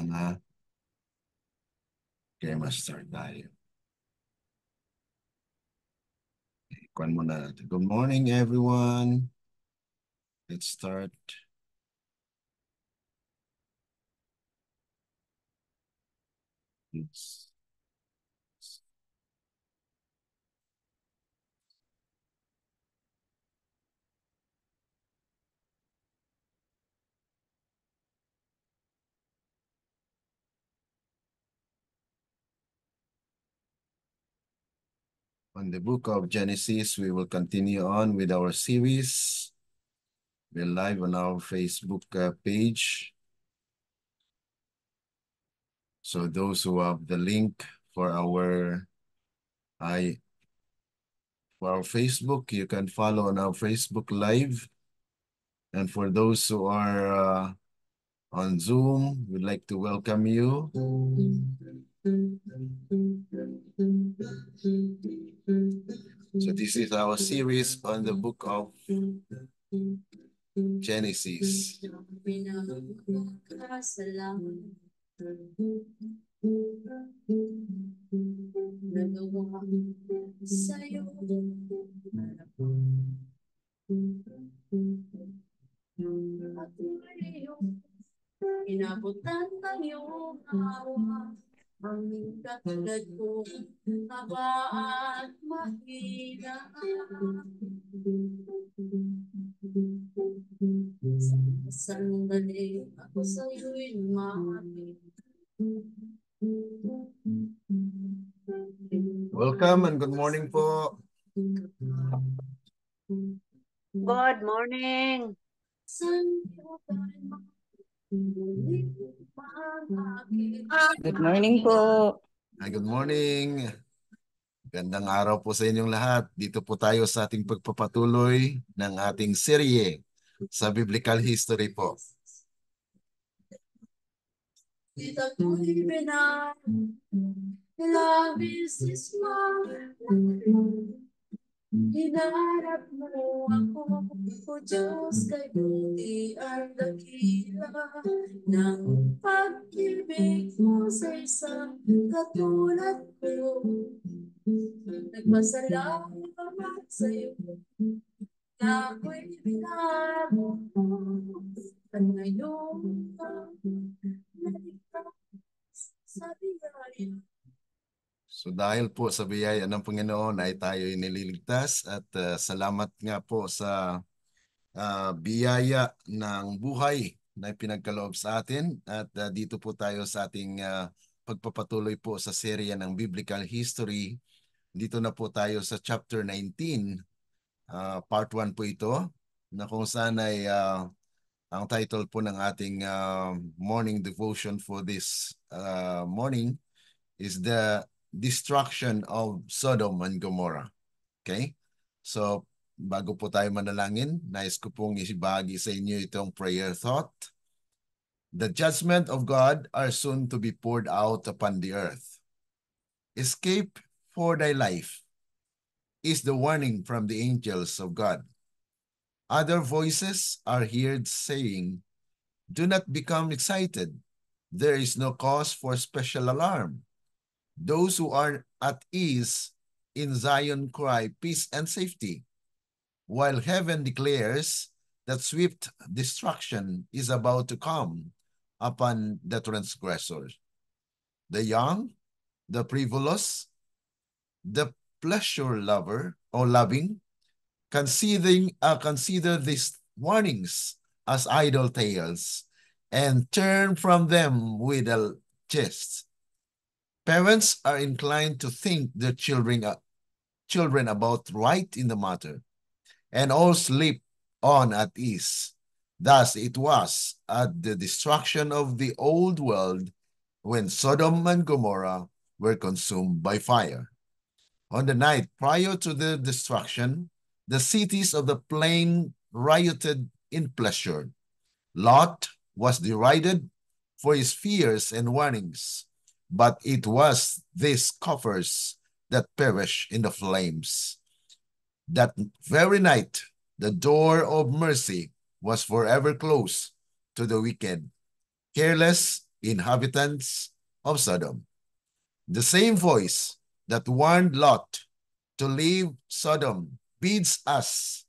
na. Okay, ma-start tayo. Kuhan muna natin. Good morning, everyone. Let's start. On the book of Genesis, we will continue on with our series. We're live on our Facebook page. So those who have the link for our Facebook, you can follow on our Facebook Live. And for those who are on Zoom, we'd like to welcome you. So this is our series on the book of Genesis. Inabutan ng iyong awa, aming katulad ko, haba at mahina. Sa sandali, ako sa'yo'y lumapit. Welcome and good morning po. Good morning. Good morning po. Hi, good morning. Gandang araw po sa inyong lahat. Dito po tayo sa ating pagpapatuloy ng ating serye sa Biblical History po. Kita ko'y labis hinarap mo ako, o Diyos, kay buti ang dakila ng pag-ibig mo sa isang katulad ko. Nagpasalamat sa'yo na ako'y binabo at ngayon naligtas sa biyaya. So dahil po sa biyaya ng Panginoon ay tayo nililigtas at salamat nga po sa biyaya ng buhay na pinagkaloob sa atin at dito po tayo sa ating pagpapatuloy po sa serya ng Biblical History. Dito na po tayo sa chapter 19, part 1 po ito, na kung saan ay ang title po ng ating morning devotion for this morning is the destruction of Sodom and Gomorrah. Okay? So, bago po tayo manalangin, nais ko pong isibagi sa inyo itong prayer thought. The judgment of God are soon to be poured out upon the earth. Escape for thy life is the warning from the angels of God. Other voices are heard saying, do not become excited. There is no cause for special alarm. Those who are at ease in Zion cry peace and safety, while heaven declares that swift destruction is about to come upon the transgressors. The young, the frivolous, the pleasure lover or loving, consider these warnings as idle tales and turn from them with a jest. Parents are inclined to think their children about right in the matter, and all sleep on at ease. Thus it was at the destruction of the old world when Sodom and Gomorrah were consumed by fire. On the night prior to the destruction, the cities of the plain rioted in pleasure. Lot was derided for his fears and warnings, but it was these coffers that perished in the flames. That very night, the door of mercy was forever closed to the wicked, careless inhabitants of Sodom. The same voice that warned Lot to leave Sodom bids us,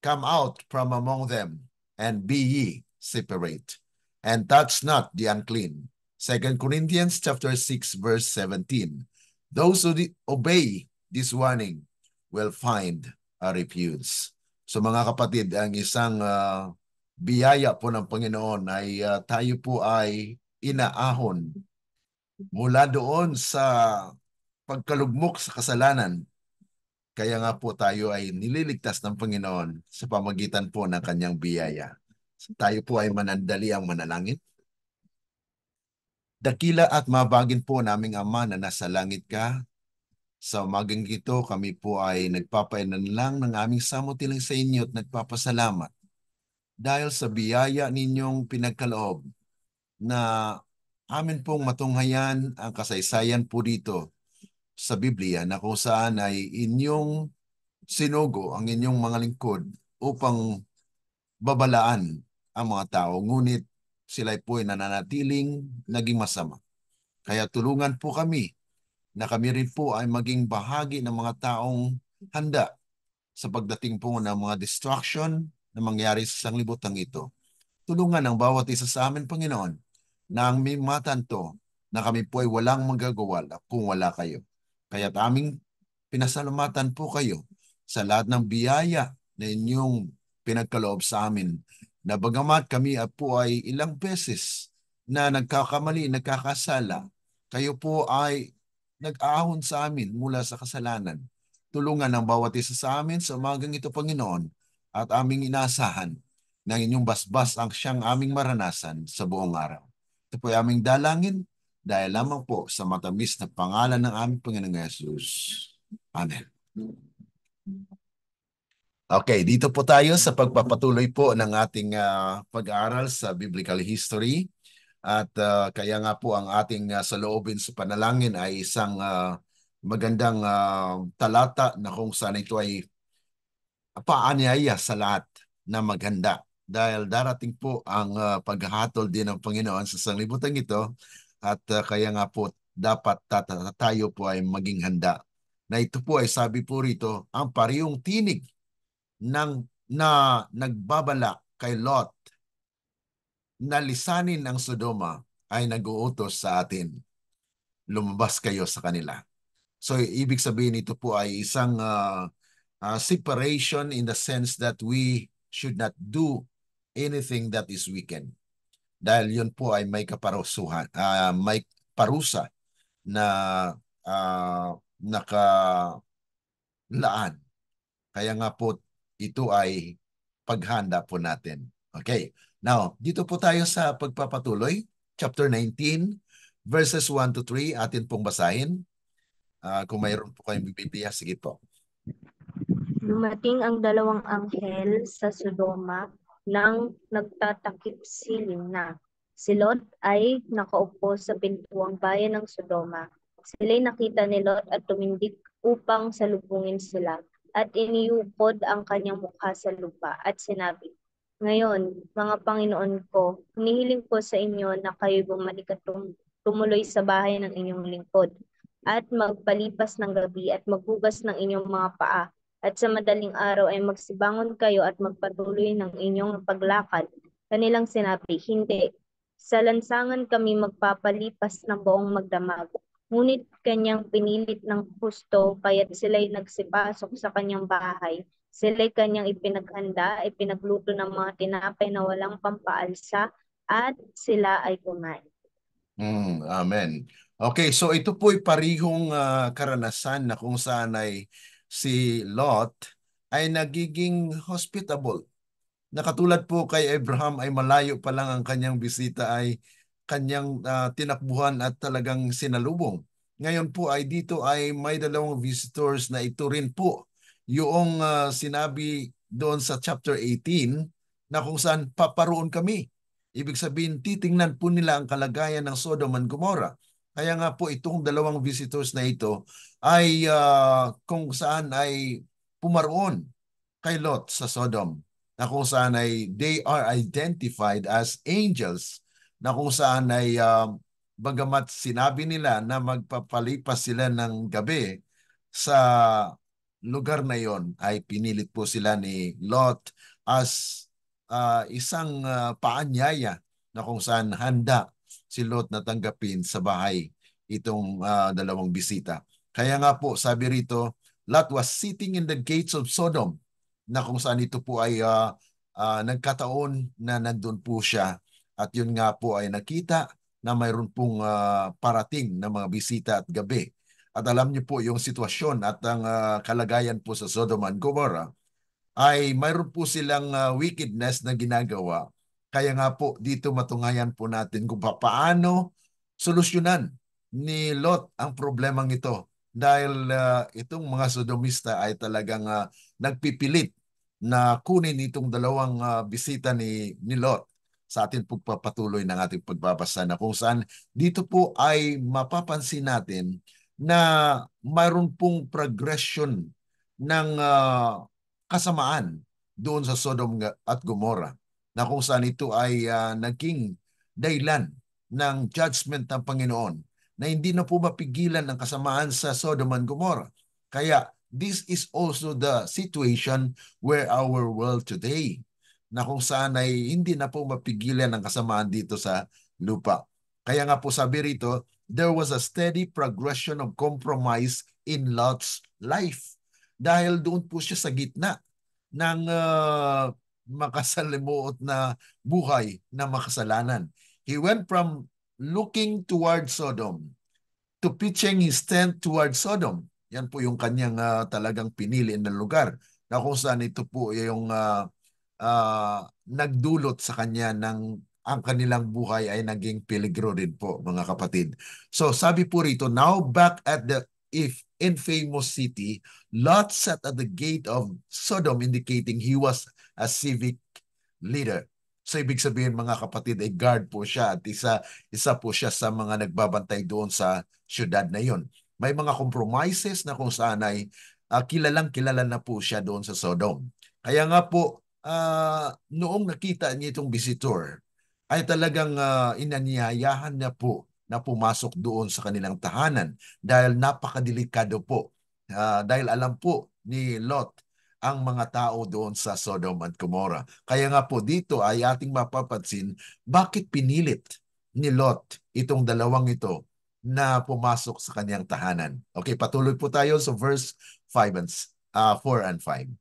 come out from among them, and be ye separate, and touch not the unclean. 2 Corinthians chapter 6, verse 17. Those who obey this warning will find a refuge. So mga kapatid, ang isang biyaya po ng Panginoon ay tayo po ay inaahon mula doon sa pagkalugmok sa kasalanan. Kaya nga po tayo ay nililigtas ng Panginoon sa pamagitan po ng kanyang biyaya. So, tayo po ay manandali ang manalangin. Dakila at mabagin po naming Ama na nasa langit ka. Sa umagang ito, kami po ay nagpapainan lang ng aming samutiling sa inyo at nagpapasalamat dahil sa biyaya ninyong pinagkaloob na amin pong matunghayan ang kasaysayan po dito sa Biblia na kung saan ay inyong sinugo ang inyong mga lingkod upang babalaan ang mga tao. Ngunit sila po ay nananatiling naging masama. Kaya tulungan po kami na kami rin po ay maging bahagi ng mga taong handa sa pagdating po ng mga distraction na mangyari sa sanglibutan ito. Tulungan ang bawat isa sa amin, Panginoon, na ang may matanto na kami po ay walang magagawa kung wala kayo. Kaya't aming pinasalamatan po kayo sa lahat ng biyaya na inyong pinagkaloob sa amin, na bagamat kami po ay ilang beses na nagkakamali, nagkakasala, kayo po ay nag-ahon sa amin mula sa kasalanan. Tulungan ang bawat isa sa amin sa umagang ito, Panginoon, at aming inaasahan na inyong basbas ang siyang aming maranasan sa buong araw. Ito po ay aming dalangin dahil lamang po sa matamis na pangalan ng aming Panginoong Yesus. Amen. Okay, dito po tayo sa pagpapatuloy po ng ating pag-aaral sa biblical history. At kaya nga po ang ating saloobin sa panalangin ay isang magandang talata na kung saan ito ay paanyaya sa lahat na maghanda. Dahil darating po ang paghahatol din ng Panginoon sa sanglibutan ito at kaya nga po dapat tayo po ay maging handa. Na ito po ay sabi po rito, ang parehong tinig na nagbabalak kay Lot na lisanin ang Sodoma ay nag-uutos sa atin. Lumabas kayo sa kanila. So, ibig sabihin ito po ay isang separation in the sense that we should not do anything that is wicked. Dahil yun po ay may kaparusuhan, may parusa na nakalaan. Kaya nga po, ito ay paghanda po natin. Okay. Now, dito po tayo sa pagpapatuloy. Chapter 19, verses 1 to 3. Atin pong basahin. Kung mayroon po kayong Biblia, sige po. Dumating ang dalawang anghel sa Sodoma nang nagtatakip siling na. Si Lot ay nakaupo sa pintuang bayan ng Sodoma. Sila'y nakita ni Lot at tumindig upang salubungin sila. At iniyukod ang kanyang mukha sa lupa at sinabi, "Ngayon, mga Panginoon ko, hinihiling ko sa inyo na kayo bumalik at tumuloy sa bahay ng inyong lingkod at magpalipas ng gabi at maghugas ng inyong mga paa. At sa madaling araw ay magsibangon kayo at magpatuloy ng inyong paglakad." Kanilang sinabi, "Hindi, sa lansangan kami magpapalipas ng buong magdamag." Ngunit kanyang pinilit ng husto, kaya't sila'y nagsipasok sa kanyang bahay. Sila'y kanyang ipinaghanda, ipinagluto ng mga tinapay na walang pampaalsa, at sila ay kumain. Amen. Okay, so ito po'y parihong karanasan na kung saan ay si Lot ay nagiging hospitable. Na katulad po kay Abraham ay malayo pa lang ang kanyang bisita ay kanyang tinakbuhan at talagang sinalubong. Ngayon po ay dito ay may dalawang visitors na ito rin po yung sinabi doon sa chapter 18 na kung saan paparoon kami. Ibig sabihin, titingnan po nila ang kalagayan ng Sodom and Gomorrah. Kaya nga po itong dalawang visitors na ito ay kung saan ay pumaroon kay Lot sa Sodom, na kung saan ay they are identified as angels na kung saan ay bagamat sinabi nila na magpapalipas sila ng gabi sa lugar na yon, ay pinilit po sila ni Lot as isang paanyaya na kung saan handa si Lot na tanggapin sa bahay itong dalawang bisita. Kaya nga po, sabi rito, Lot was sitting in the gates of Sodom, na kung saan ito po ay nagkataon na nandun po siya. At yun nga po ay nakita na mayroon pong parating na mga bisita at gabi. At alam niyo po yung sitwasyon at ang kalagayan po sa Sodom and Gomorrah ay mayroon po silang wickedness na ginagawa. Kaya nga po dito matungayan po natin kung paano solusyonan ni Lot ang problemang ito. Dahil itong mga Sodomista ay talagang nagpipilit na kunin itong dalawang bisita ni Lot sa ating pagpapatuloy ng ating pagbabasa, na kung saan dito po ay mapapansin natin na mayroon pong progression ng kasamaan doon sa Sodom at Gomorrah, na kung saan ito ay naging dahilan ng judgment ng Panginoon, na hindi na po mapigilan ang kasamaan sa Sodom and Gomorrah. Kaya this is also the situation where our world today, na kung saan ay hindi na po mapigilan ang kasamaan dito sa lupa. Kaya nga po sabi rito, there was a steady progression of compromise in Lot's life. Dahil doon po siya sa gitna ng makasalimuot na buhay na makasalanan. He went from looking toward Sodom to pitching his tent toward Sodom. Yan po yung kanyang talagang pinili na lugar, na kung saan ito po yung nagdulot sa kanya ng ang kanilang buhay ay naging peligro din po, mga kapatid. So sabi po rito, now back at the infamous city, Lot sat at the gate of Sodom, indicating he was a civic leader. So ibig sabihin, mga kapatid, ay guard po siya at isa po siya sa mga nagbabantay doon sa syudad na yon. May mga compromises na kung saan ay kilalang kilala na po siya doon sa Sodom. Kaya nga po, noong nakita niya itong visitor, ay talagang inanyayahan niya po na pumasok doon sa kanilang tahanan dahil napakadelikado po. Dahil alam po ni Lot ang mga tao doon sa Sodom at Gomorrah. Kaya nga po dito ay ating mapapansin bakit pinilit ni Lot itong dalawang ito na pumasok sa kanyang tahanan. Okay, patuloy po tayo sa verse 4 and 5.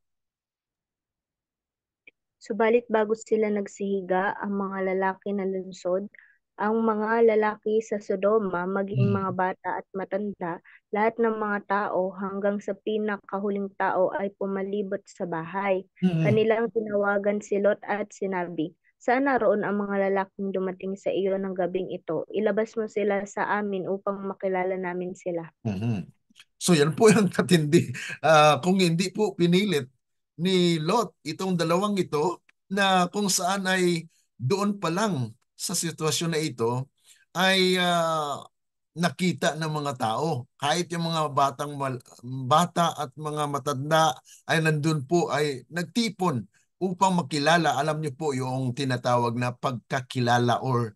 Subalit bago sila nagsihiga, ang mga lalaki na lunsod, ang mga lalaki sa Sodoma, maging mga bata at matanda, lahat ng mga tao hanggang sa pinakahuling tao ay pumalibot sa bahay. Kanilang tinawagan si Lot at sinabi, saan naroon ang mga lalaking dumating sa iyo ng gabing ito? Ilabas mo sila sa amin upang makilala namin sila. So yan po yung katindi. Kung hindi po pinilit ni Lot itong dalawang ito, na kung saan ay doon pa lang sa sitwasyon na ito ay nakita ng mga tao. Kahit yung mga bata at mga matanda ay nandun po, ay nagtipon upang makilala. Alam niyo po yung tinatawag na pagkakilala or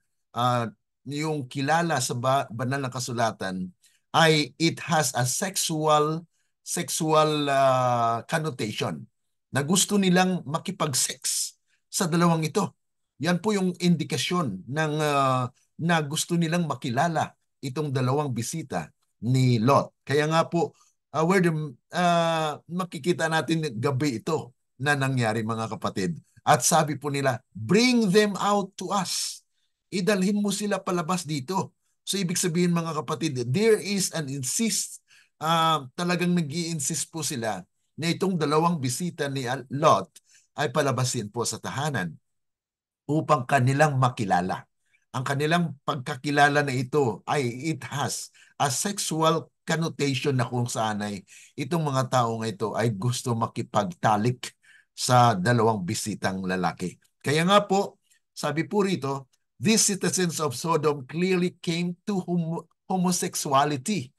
yung kilala sa banal na kasulatan ay it has a sexual connotation, na gusto nilang makipag-sex sa dalawang ito. Yan po yung indikasyon ng na gusto nilang makilala itong dalawang bisita ni Lot. Kaya nga po, makikita natin gabi ito na nangyari, mga kapatid. At sabi po nila, bring them out to us. Idalhin mo sila palabas dito. So ibig sabihin, mga kapatid, there is an talagang nag-i-insist po sila na itong dalawang bisita ni Lot ay palabasin po sa tahanan upang kanilang makilala. Ang kanilang pagkakilala na ito ay it has a sexual connotation, na kung saan ay itong mga taong ito ay gusto makipagtalik sa dalawang bisitang lalaki. Kaya nga po, sabi po rito, these citizens of Sodom clearly came to homosexuality,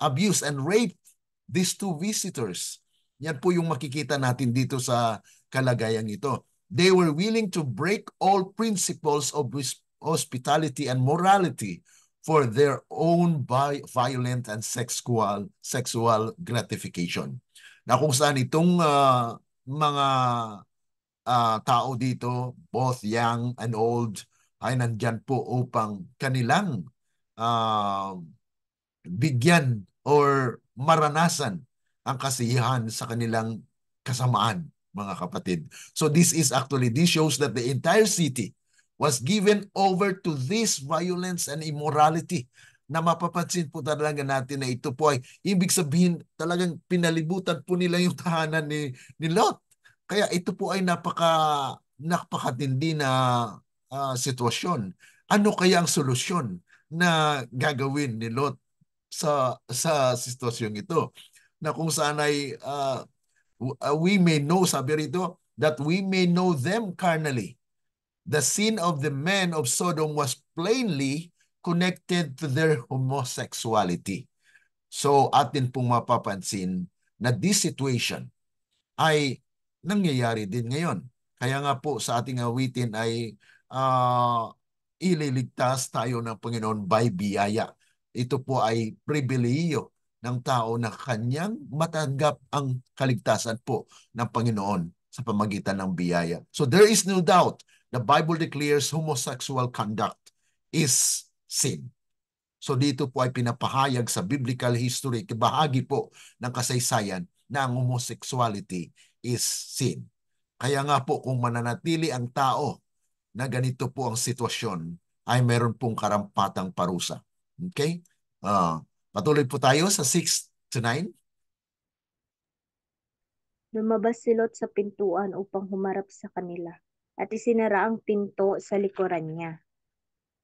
abuse, and rape these two visitors. Yan po yung makikita natin dito sa kalagayang ito. They were willing to break all principles of hospitality and morality for their own violent and sexual gratification. Na kung saan itong mga tao dito, both young and old, ay nandyan po upang kanilang bigyan or maranasan ang kasiyahan sa kanilang kasamaan, mga kapatid. So this shows that the entire city was given over to this violence and immorality, na mapapansin po talaga natin na ito po ay ibig sabihin talagang pinalibutan po nila yung tahanan ni Lot. Kaya ito po ay napakatindi na sitwasyon. Ano kaya ang solusyon na gagawin ni Lot sa sitwasyong ito? Na kung saan ay we may know, sabi rito, that we may know them carnally. The sin of the men of Sodom was plainly connected to their homosexuality. So atin pong mapapansin na this situation ay nangyayari din ngayon. Kaya nga po sa ating awitin ay ililigtas tayo ng Panginoon by biyaya. Ito po ay pribilehiyo ng tao na kanyang matanggap ang kaligtasan po ng Panginoon sa pamagitan ng biyaya. So there is no doubt, the Bible declares homosexual conduct is sin. So dito po ay pinapahayag sa biblical history, bahagi po ng kasaysayan na ang homosexuality is sin. Kaya nga po kung mananatili ang tao na ganito po ang sitwasyon, ay meron pong karampatang parusa. Okay? Patuloy po tayo sa 6 to 9. Lumabas si Lot sa pintuan upang humarap sa kanila, at isinara ang pinto sa likuran niya.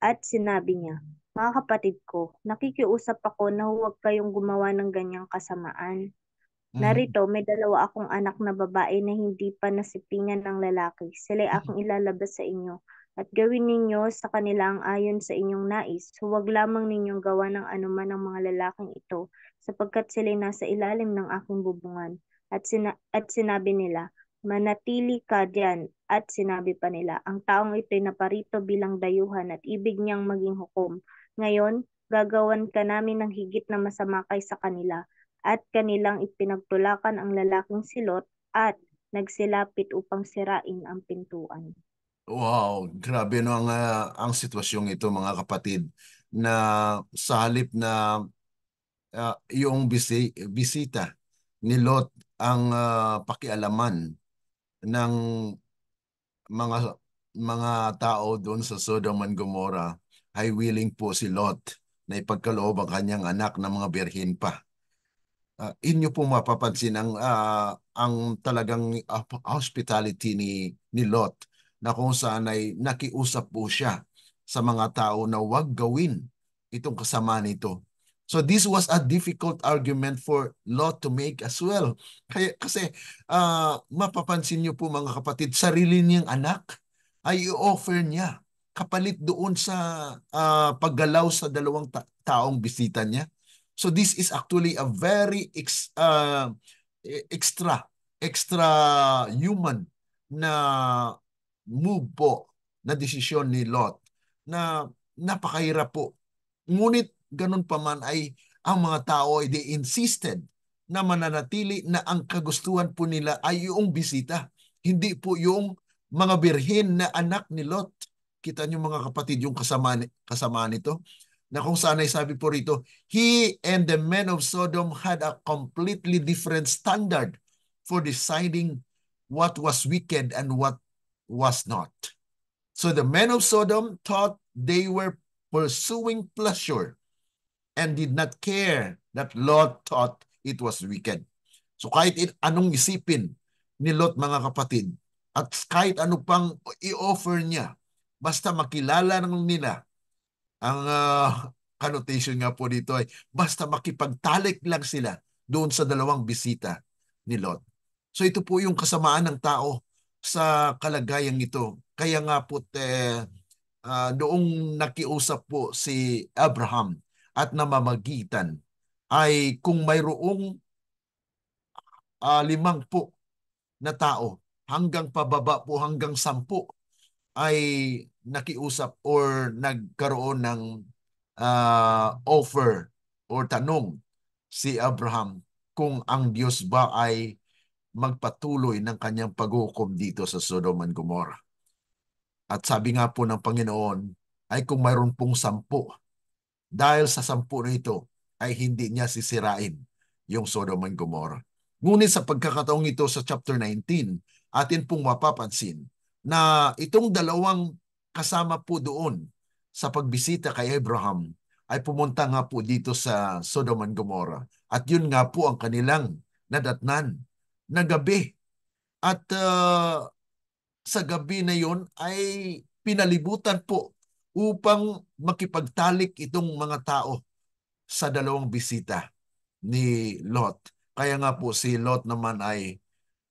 At sinabi niya, "Mga kapatid ko, nakikiusap ako na huwag kayong gumawa ng ganyang kasamaan. Narito, may 2 akong anak na babae na hindi pa nasipingan ng lalaki. Sila'y aking ilalabas sa inyo. At gawin ninyo sa kanila ang ayon sa inyong nais. Huwag lamang ninyong gawa ng anuman ng mga lalaking ito, sapagkat sila'y nasa ilalim ng aking bubungan." At sinabi nila, "Manatili ka diyan." At sinabi pa nila, "Ang taong ito'y naparito bilang dayuhan at ibig niyang maging hukom. Ngayon, gagawan ka namin ng higit na masama kaysa kanila." At kanilang ipinagtulakan ang lalaking si Lot at nagsilapit upang sirain ang pintuan. Wow, grabe no ang sitwasyong ito, mga kapatid, na sa halip na yung bisita ni Lot ang pakialaman ng mga tao doon sa Sodom and Gomorrah, ay willing po si Lot na ipagkaloob ang kanyang anak na mga birhen pa. Inyo po mapapansin ang talagang hospitality ni Lot, na kung saan ay nakiusap po siya sa mga tao na huwag gawin itong kasama nito. So this was a difficult argument for Lot to make as well. Kasi mapapansin niyo po, mga kapatid, sarili niyang anak ay i-offer niya kapalit doon sa paggalaw sa 2 taong bisita niya. So this is actually a very extra human na move po, na desisyon ni Lot, na napakahirap po. Ngunit ganun pa man ay ang mga tao ay they insisted na mananatili na ang kagustuhan po nila ay yung bisita, hindi po yung mga birhen na anak ni Lot. Kita niyo, mga kapatid, yung kasamaan nito, na kung saan ay sabi po rito, he and the men of Sodom had a completely different standard for deciding what was wicked and what was not. So the men of Sodom thought they were pursuing pleasure and did not care that Lot thought it was wicked. So kahit anong isipin ni Lot, mga kapatid, at kahit ano pang i-offer niya, basta makilala ng nila ang connotation nga po dito ay basta makipagtalik lang sila doon sa 2 bisita ni Lot. So ito po yung kasamaan ng tao sa kalagayang ito. Kaya nga po noong nakiusap po si Abraham at namamagitan, ay kung mayroong 5 na tao hanggang pababa po hanggang 10 ay nakiusap or nagkaroon ng offer or tanong si Abraham kung ang Diyos ba ay magpatuloy ng kanyang paghukom dito sa Sodom and Gomorrah. At sabi nga po ng Panginoon ay kung mayroon pong 10, dahil sa 10 na ito ay hindi niya sisirain yung Sodom and Gomorrah. Ngunit sa pagkakataong ito sa chapter 19, atin pong mapapansin na itong dalawang kasama po doon sa pagbisita kay Abraham ay pumunta nga po dito sa Sodom and Gomorrah. At yun nga po ang kanilang nadatnan na gabi. At sa gabi na yun ay pinalibutan po upang makipagtalik itong mga tao sa dalawang bisita ni Lot. Kaya nga po si Lot naman ay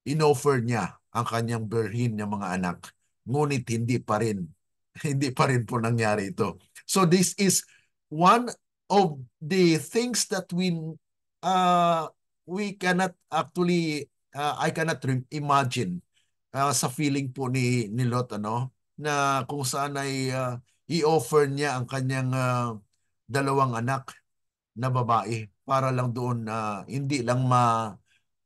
inoffer niya ang kanyang birhin niya mga anak. Ngunit hindi pa rin hindi pa rin po nangyari ito. So this is one of the things that we cannot actually I cannot imagine sa feeling po ni Lot na kung saan ay i-offer niya ang kanyang dalawang anak na babae para lang doon hindi lang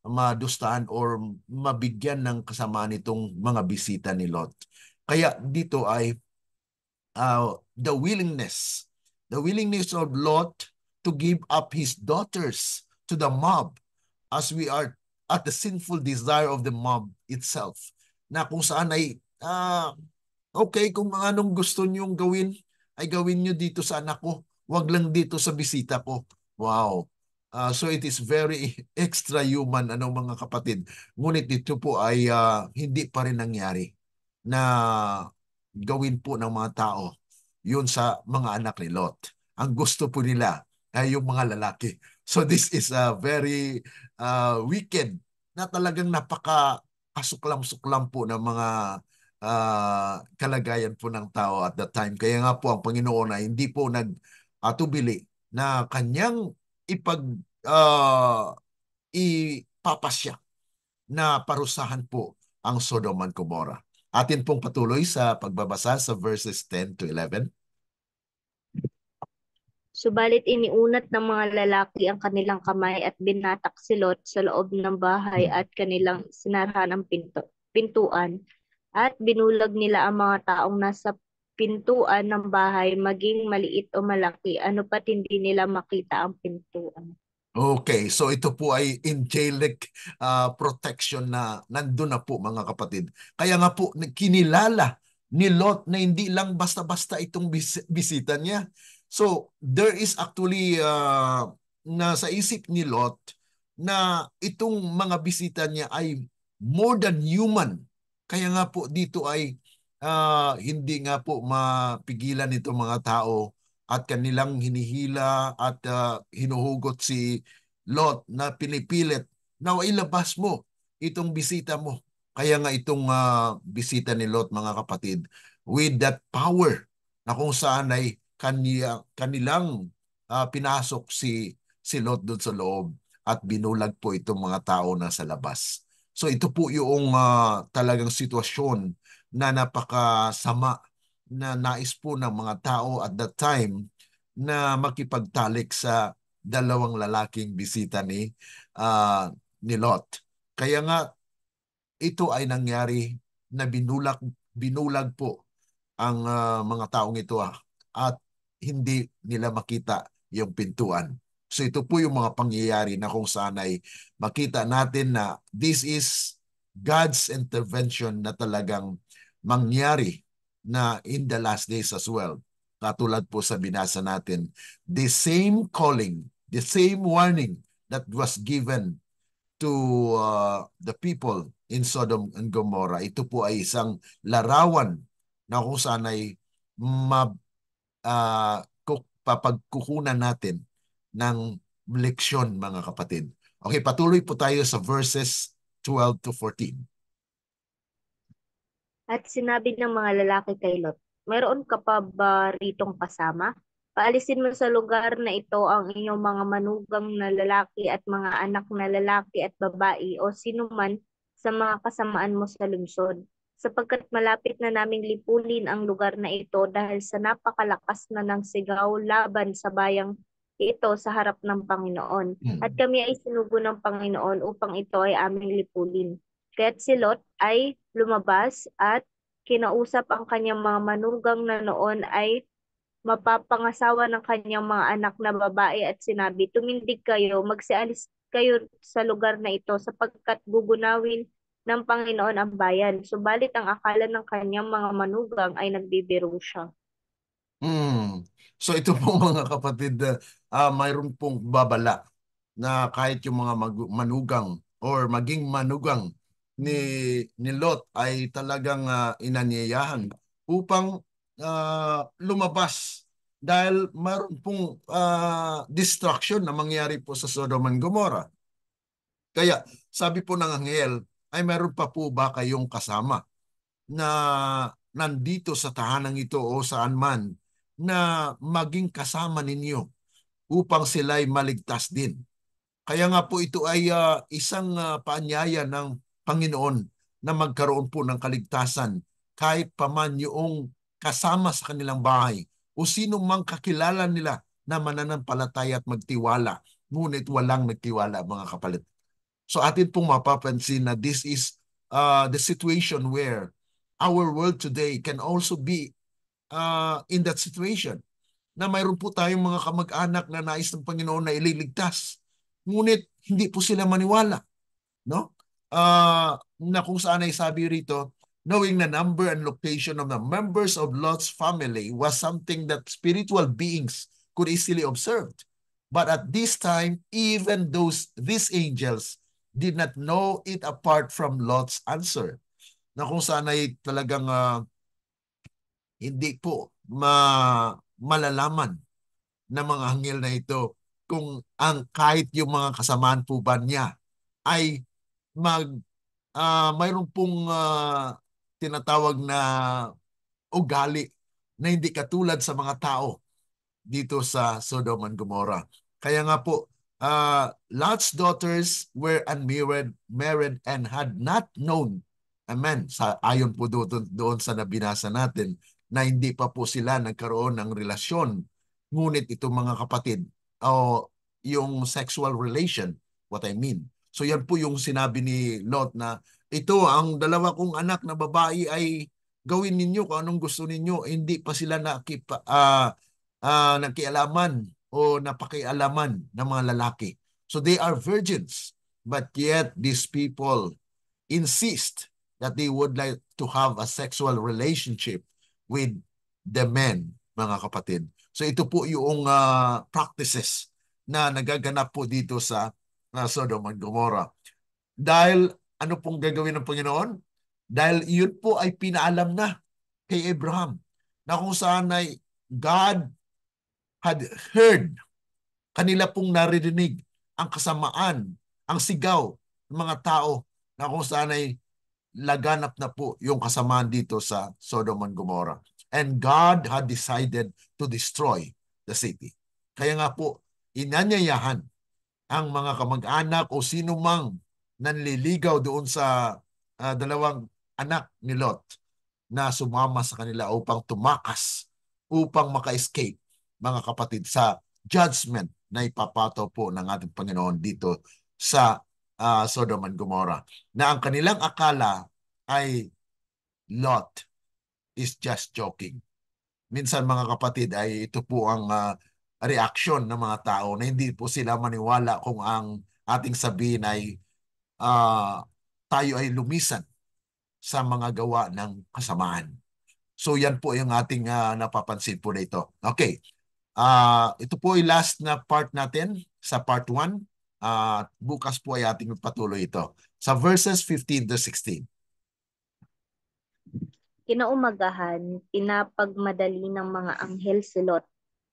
madustahan or mabigyan ng kasama nitong mga bisita ni Lot. Kaya dito ay the willingness of Lot to give up his daughters to the mob, as we are at the sinful desire of the mob itself, na kung saan ay okay, kung anong gusto niyong gawin ay gawin niyo dito sa anak ko, wag lang dito sa bisita ko. Wow. So it is very extra human mga kapatid. Ngunit ito po ay hindi pa rin nangyari na gawin po ng mga tao yun sa mga anak ni Lot. Ang gusto po nila ay yung mga lalaki. So this is a very wicked na talagang napaka-kasuklam-suklam po ng mga kalagayan po ng tao at that time. Kaya nga po ang Panginoon ay hindi po nagtubili na kanyang ipapasya na parusahan po ang Sodom and Gomorrah. Atin pong patuloy sa pagbabasa sa verses 10 to 11. Subalit iniunat ng mga lalaki ang kanilang kamay at binatak si Lot sa loob ng bahay at kanilang sinarahan ang pintuan. At binulag nila ang mga taong nasa pintuan ng bahay, maging maliit o malaki, ano pat hindi nila makita ang pintuan. Okay, so ito po ay angelic protection na nandun na po mga kapatid. Kaya nga po kinilala ni Lot na hindi lang basta-basta itong bisita niya. So there is actually na sa isip ni Lot na itong mga bisita niya ay more than human. Kaya nga po dito ay hindi nga po mapigilan itong mga tao at kanilang hinihila at hinuhugot si Lot na pinipilit na ilabas mo itong bisita mo. Kaya nga itong bisita ni Lot mga kapatid with that power na kung saan ay kanilang pinasok si Lot doon sa loob at binulag po itong mga tao na sa labas. So ito po yung talagang sitwasyon na napakasama na nais po ng mga tao at that time na makipagtalik sa dalawang lalaking bisita ni Lot. Kaya nga ito ay nangyari na binulag po ang mga taong ito at hindi nila makita yung pintuan. So ito po yung mga pangyayari na kung saan ay makita natin na this is God's intervention na talagang mangyari na in the last days as well. Katulad po sa binasa natin, the same calling, the same warning that was given to the people in Sodom and Gomorrah, ito po ay isang larawan na kung saan ay papagkukunan natin ng leksyon mga kapatid. Okay, patuloy po tayo sa verses 12 to 14. At sinabi ng mga lalaki kay Lot, mayroon ka pa ba ritong kasama? Paalisin mo sa lugar na ito ang inyong mga manugang na lalaki at mga anak na lalaki at babae o sino man sa mga kasamaan mo sa lungsod. sapagkat malapit na naming lipulin ang lugar na ito dahil sa napakalakas na ng sigaw laban sa bayang ito sa harap ng Panginoon. At kami ay sinugo ng Panginoon upang ito ay aming lipulin. Kaya't si Lot ay lumabas at kinausap ang kanyang mga manugang na noon ay mapapangasawa ng kanyang mga anak na babae at sinabi, tumindig kayo, magsialis kayo sa lugar na ito sapagkat gugunawin ng Panginoon ang bayan. Subalit ang akala ng kanyang mga manugang ay nagbibiro siya. So ito po mga kapatid, mayroon pong babala na kahit yung mga manugang or maging manugang ni Lot ay talagang inanyayahan upang lumabas dahil mayroon pong destruction na mangyari po sa Sodom and Gomorrah. Kaya sabi po ng anghel, ay mayroon pa po ba kayong kasama na nandito sa tahanang ito o saan man na maging kasama ninyo upang sila'y maligtas din? Kaya nga po ito ay isang paanyaya ng Panginoon na magkaroon po ng kaligtasan kahit paman yung kasama sa kanilang bahay o sino mang kakilala nila na mananampalataya at magtiwala. Ngunit walang nagtiwala mga kapalit. So atin pong mapapansin na this is the situation where our world today can also be in that situation na mayroon po tayong mga kamag-anak na nais ng Panginoon na ililigtas. Ngunit hindi po sila maniwala, no? Na kung saan ay sabi rito, knowing the number and location of the members of Lot's family was something that spiritual beings could easily observe. But at this time, even these angels did not know it apart from Lot's answer. Na kung saan ay talagang hindi po malalaman ng mga anghel na ito kung kahit yung mga kasamaan po ba niya ay mayroon pong tinatawag na ugali na hindi katulad sa mga tao dito sa Sodom and Gomorrah. Kaya nga po, Lot's daughters were married and had not known. Amen. Ayon po doon sa nabinasa natin na hindi pa po sila nagkaroon ng relasyon. Ngunit itong mga kapatid, yung sexual relation, what I mean. So yan po yung sinabi ni Lot na ito, ang dalawa kong anak na babae ay gawin ninyo kung anong gusto ninyo. Hindi pa sila nakialaman o napakialaman ng mga lalaki. So they are virgins. But yet these people insist that they would like to have a sexual relationship with the men, mga kapatid. So ito po yung practices na nagaganap po dito sa Sodom and Gomorrah. Dahil ano pong gagawin ng Panginoon? Dahil yun po ay pinaalam na kay Abraham na kung saan ay God had heard, kanila pong naririnig ang kasamaan, ang sigaw ng mga tao na kung saan ay laganap na po yung kasamaan dito sa Sodom and Gomorrah. And God had decided to destroy the city. Kaya nga po, inanyayahan ang mga kamag-anak o sino mang nanliligaw doon sa dalawang anak ni Lot na sumama sa kanila upang tumakas, upang maka-escape, mga kapatid, sa judgment na ipapataw po ng ating Panginoon dito sa Sodom and Gomorrah. Na ang kanilang akala ay Lot is just joking. Minsan mga kapatid ay ito po ang reaksyon ng mga tao na hindi po sila maniwala kung ang ating sabihin ay tayo ay lumisan sa mga gawa ng kasamaan. So yan po yung ating napapansin po na ito. Okay. Ito po ay last na part natin sa part 1. Bukas po ay ating patuloy ito. Sa verses 15 to 16. Kinaumagahan, pinapagmadali ng mga anghel si Lot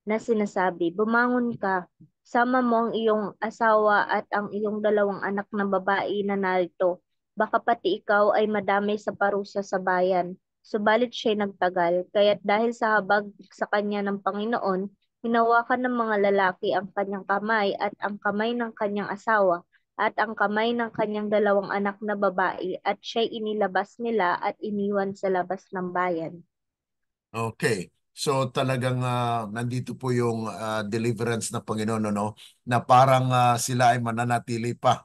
na sinasabi, bumangon ka, sama mo ang iyong asawa at ang iyong dalawang anak na babae na narito. Baka pati ikaw ay madamay sa parusa sa bayan. Subalit siya'y nagtagal, kaya't dahil sa habag sa kanya ng Panginoon, hinawakan ng mga lalaki ang kanyang kamay at ang kamay ng kanyang asawa at ang kamay ng kanyang dalawang anak na babae at siya'y inilabas nila at iniwan sa labas ng bayan. Okay. So talagang nandito po yung deliverance ng Panginoon, no? Na parang sila ay mananatili pa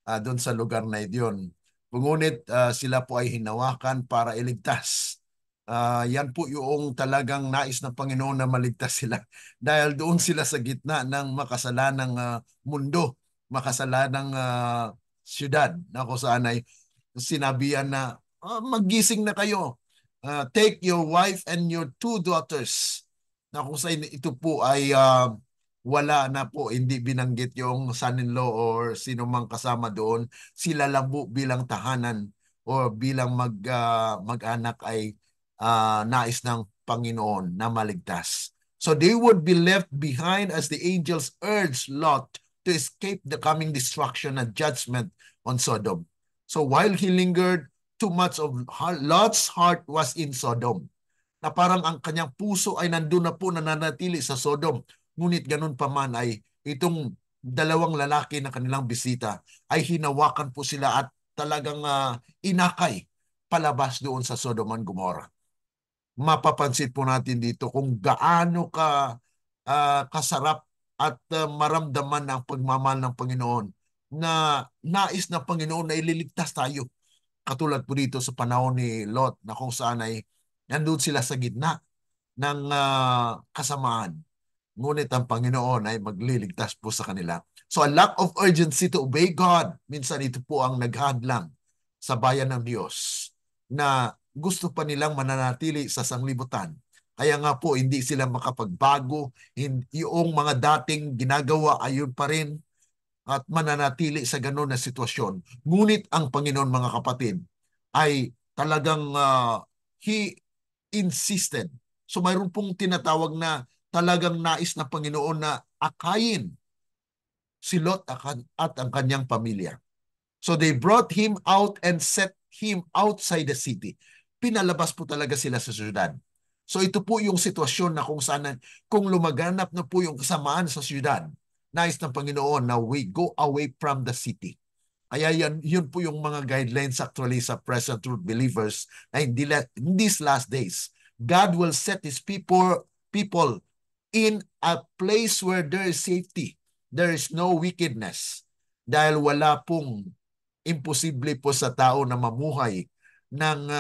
doon sa lugar na iyon. Ngunit sila po ay hinawakan para iligtas. Yan po yung talagang nais ng Panginoon na maligtas sila. Dahil doon sila sa gitna ng makasalanang mundo, makasalanang syudad na kung saan ay sinabihan na maggising na kayo. Take your wife and your 2 daughters. Na kung saan ito po ay wala na po, hindi binanggit yung son-in-law or sino mang kasama doon. Sila lang po bilang tahanan o bilang mag-anak ay nais ng Panginoon na maligtas. So they would be left behind as the angels urged Lot to escape the coming destruction and judgment on Sodom. So while he lingered, too much of Lot's heart was in Sodom. Na parang ang kanyang puso ay nandun na po nananatili sa Sodom. Ngunit ganun pa man ay itong dalawang lalaki na kanilang bisita ay hinawakan po sila at talagang inakay palabas doon sa Sodom and Gomorrah. Mapapansin po natin dito kung gaano kasarap at maramdaman ang pagmamahal ng Panginoon na nais ng Panginoon na ililigtas tayo. Katulad po dito sa panahon ni Lot na kung saan ay nandun sila sa gitna ng kasamaan. Ngunit ang Panginoon ay magliligtas po sa kanila. So a lack of urgency to obey God, minsan ito po ang naghadlang sa bayan ng Diyos na gusto pa nilang mananatili sa sanglibutan. Kaya nga po hindi sila makapagbago, yung mga dating ginagawa ayun pa rin at mananatili sa gano'n na sitwasyon. Ngunit ang Panginoon, mga kapatid, ay talagang He insisted. So mayroon pong tinatawag na talagang nais na Panginoon na akayin si Lot at ang kanyang pamilya. So they brought him out and set him outside the city. Pinalabas po talaga sila sa syudad. So ito po yung sitwasyon na kung saan, kung lumaganap na po yung kasamaan sa syudad, nais ng Panginoon na we go away from the city. Kaya yun po yung mga guidelines actually sa present truth believers na in these last days, God will set His people in a place where there is safety. There is no wickedness. Dahil wala pong imposible po sa tao na mamuhay ng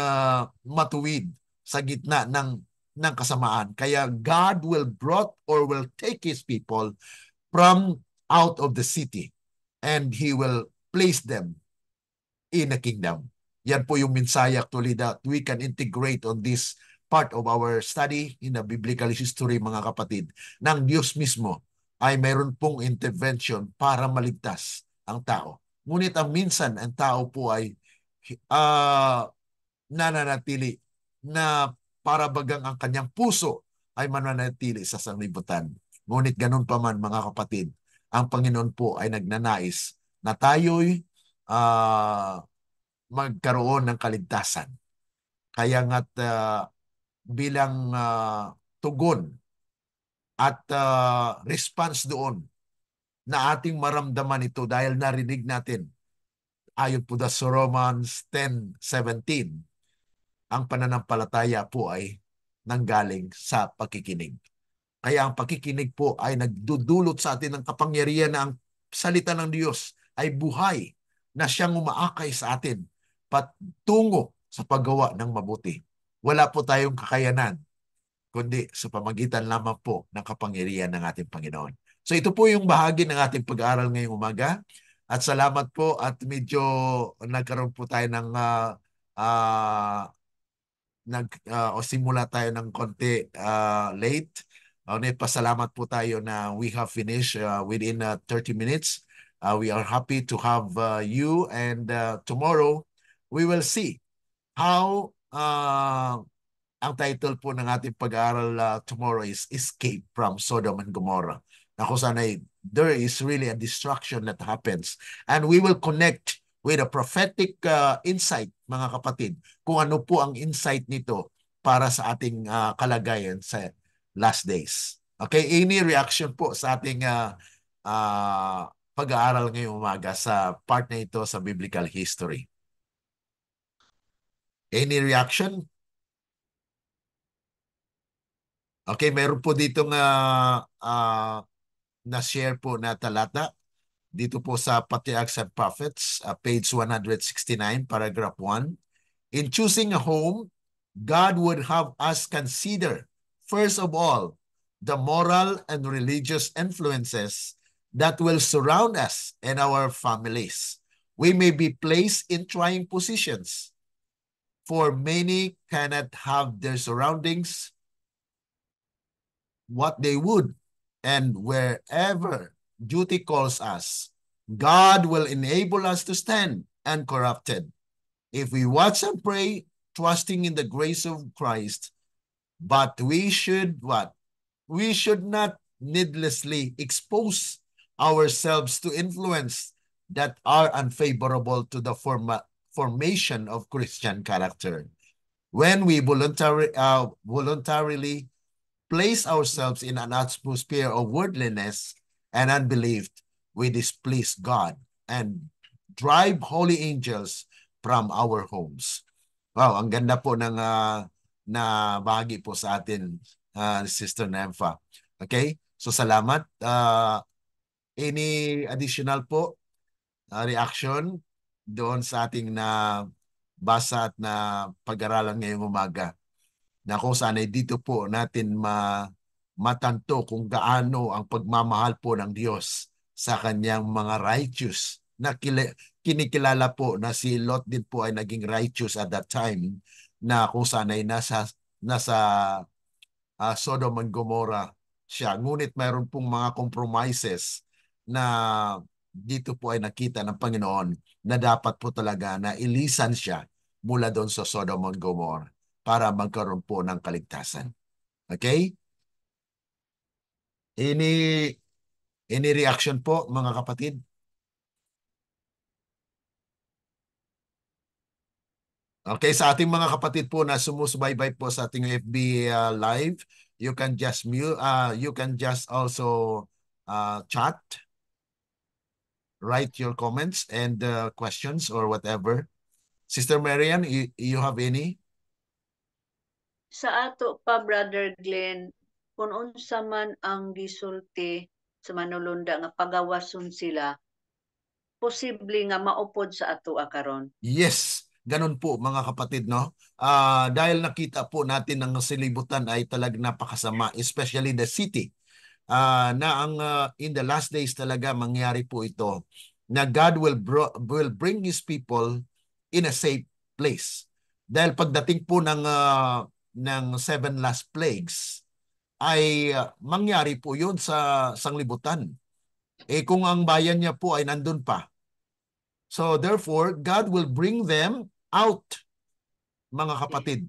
matuwid sa gitna ng kasamaan. Kaya God will take His people from out of the city and He will place them in a kingdom. Yan po yung mensahe actually that we can integrate on this part of our study in the biblical history, mga kapatid, ng Diyos mismo ay mayroon pong intervention para maligtas ang tao. Ngunit ang minsan, ang tao po ay nananatili na para bagang ang kanyang puso ay mananatili sa sanglibutan. Ngunit ganun pa man, mga kapatid, ang Panginoon po ay nagnanais na tayo'y magkaroon ng kaligtasan. Kaya nga't bilang tugon at response doon na ating maramdaman ito dahil narinig natin ayon po sa Romans 10:17, ang pananampalataya po ay nanggaling sa pakikinig. Kaya ang pakikinig po ay nagdudulot sa atin ng kapangyarihan na ang salita ng Diyos ay buhay na siyang umaakay sa atin patungo sa paggawa ng mabuti. Wala po tayong kakayanan, kundi sa pamagitan lamang po ng kapangyarihan ng ating Panginoon. So ito po yung bahagi ng ating pag-aaral ngayong umaga. At salamat po at medyo nagkaroon po tayo ng simula tayo ng konti late. Pasalamat po tayo na we have finished within 30 minutes. We are happy to have you and tomorrow we will see how ang title po ng ating pag-aaral tomorrow is Escape from Sodom and Gomorrah. Na kung saan ay there is really a destruction that happens. And we will connect with a prophetic insight, mga kapatid, kung ano po ang insight nito para sa ating kalagayan sa last days. Okay, any reaction po sa ating pag-aaral ngayong umaga sa part na ito sa biblical history. Any reaction? Okay, meron po dito na-share po na talata dito po sa Patriarchs and Prophets, page 169, paragraph 1. In choosing a home, God would have us consider, first of all, the moral and religious influences that will surround us and our families. We may be placed in trying positions, for many cannot have their surroundings what they would, and wherever duty calls us, God will enable us to stand uncorrupted. If we watch and pray, trusting in the grace of Christ, but we should what? We should not needlessly expose ourselves to influence that are unfavorable to the formation of Christian character. When we voluntarily place ourselves in an atmosphere of worldliness and unbelief, we displease God and drive holy angels from our homes. Wow, ang ganda po ng na bahagi po sa atin, Sister Nympha. Okay? So salamat. Any additional po reaction doon sa ating na basa at na pag-aralan ngayong umaga, na kung saan ay dito po natin matanto kung gaano ang pagmamahal po ng Diyos sa kanyang mga righteous na kinikilala po na si Lot din po ay naging righteous at that time, na kung saan ay nasa Sodom and Gomorrah siya. Ngunit mayroon pong mga compromises na dito po ay nakita ng Panginoon na dapat po talaga na ilisan siya mula doon sa Sodom and Gomorrah para magkaroon po ng kaligtasan. Okay? Any reaction po, mga kapatid? Okay, sa ating mga kapatid po na sumusubaybay po sa ating FB live, you can just also chat, write your comments and questions or whatever. Sister Marian, you have any? Sa ato pa, Brother Glenn, kung unsa man ang gisulti sa manulunda nga pagawason sila, posible nga maupod sa ato karon. Yes, ganun po mga kapatid, no? Dahil nakita po natin ang silibutan ay talagang napakasama, especially the city. Na ang in the last days talaga mangyari po ito, na God will bring His people in a safe place. Dahil pagdating po ng 7 last plagues, ay mangyari po yun sa sanglibutan. Kung ang bayan niya po ay nandun pa. So therefore, God will bring them out, mga kapatid,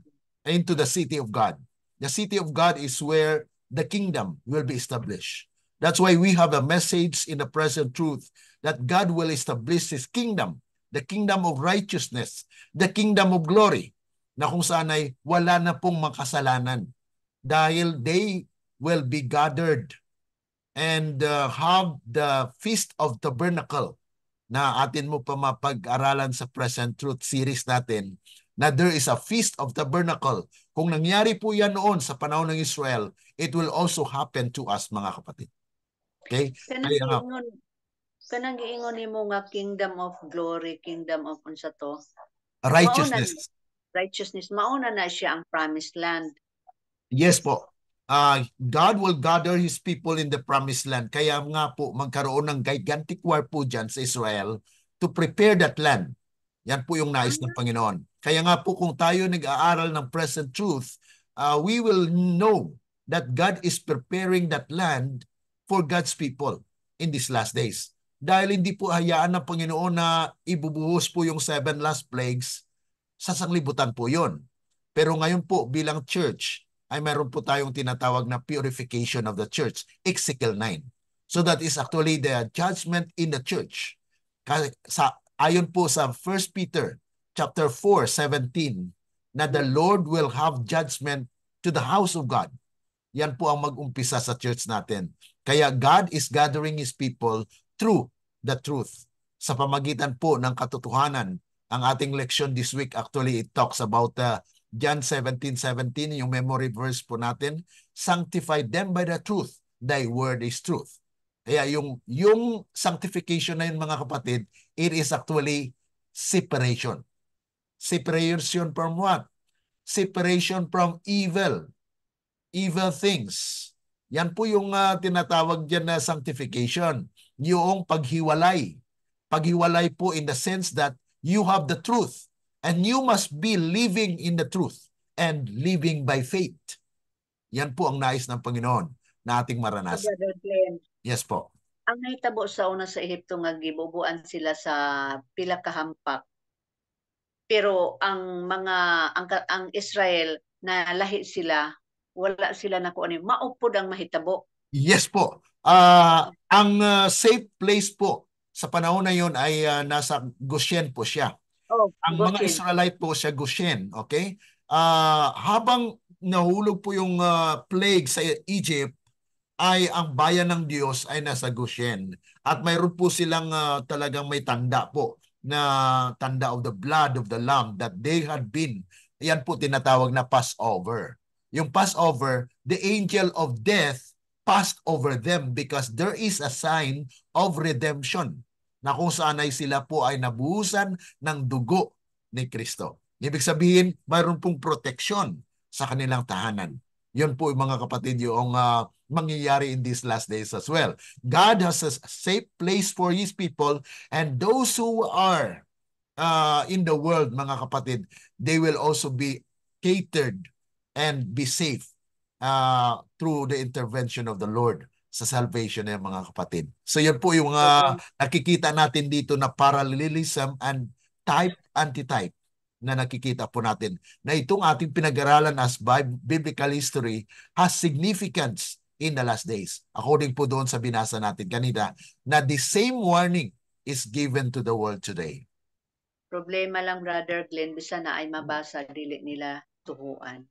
into the city of God. The city of God is where the kingdom will be established. That's why we have a message in the present truth that God will establish His kingdom, the kingdom of righteousness, the kingdom of glory, na kung saan ay wala na pong makasalanan dahil they will be gathered and have the Feast of Tabernacle na atin mo pa mapag-aralan sa Present Truth series natin, na there is a Feast of Tabernacle. Kung nangyari po yan noon sa panahon ng Israel, it will also happen to us, mga kapatid. Okay? Kanang giingon nimo nga kingdom of glory, kingdom of unsa to? Righteousness. Righteousness. Mauna na siya ang promised land. Yes po. God will gather His people in the promised land. Kaya nga po magkaroon ng gigantic war po dyan sa Israel to prepare that land. Yan po yung nais ng Panginoon. Kaya nga po kung tayo nag-aaral ng present truth, we will know that God is preparing that land for God's people in these last days. Dahil hindi po hayaan ng Panginoon na ibubuhos po yung 7 last plagues, sa sanglibutan po yon. Pero ngayon po bilang church, ay meron po tayong tinatawag na purification of the church, Ezekiel 9. So that is actually the judgment in the church. Ayon po sa 1 Peter chapter 4:17, na the Lord will have judgment to the house of God. Yan po ang mag-umpisa sa church natin. Kaya God is gathering His people through the truth. Sa pamagitan po ng katotohanan, ang ating leksyon this week, actually, it talks about John 17:17, yung memory verse po natin, sanctify them by the truth. Thy word is truth. Kaya yung sanctification na yun, mga kapatid, it is actually separation. Separation from what? Separation from evil things. Yan po yung tinatawag dyan na sanctification. Yung paghiwalay. Paghiwalay po in the sense that you have the truth and you must be living in the truth and living by faith. Yan po ang nais ng Panginoon na ating So, maranasan. Brother Glenn, Yes po. ang nahitabo sa una sa Ehipto nga gibubuan sila sa pila ka hampak. Pero ang Israel na lahi sila, wala sila nakuha ni maupod ang mahitabo. Yes po. Ang safe place po sa panahon na yun ay nasa Goshen po siya. Oh, Ang mga Goshen. Israelite po sa Goshen, okay? Habang nahulog po yung plague sa Egypt, ay ang bayan ng Diyos ay nasa Goshen. At mayroon po silang talagang may tanda po na tanda of the blood of the Lamb that they had been. Yan po tinatawag na Passover. Yung Passover, the angel of death passed over them because there is a sign of redemption na kung saan ay sila po ay nabuhusan ng dugo ni Kristo. Ibig sabihin, mayroon pong protection sa kanilang tahanan. Yun po mga kapatid yung mangyayari in these last days as well. God has a safe place for His people, and those who are in the world, mga kapatid, they will also be catered and be safe through the intervention of the Lord sa salvation ng mga kapatid. So yun po yung nakikita natin dito na parallelism and type-antitype na nakikita po natin na itong ating pinag-aralan as biblical history has significance in the last days. According po doon sa binasa natin kanina, na the same warning is given to the world today. Problema lang, Brother Glenn, bisa na ay mabasa, dili nila tuhuan.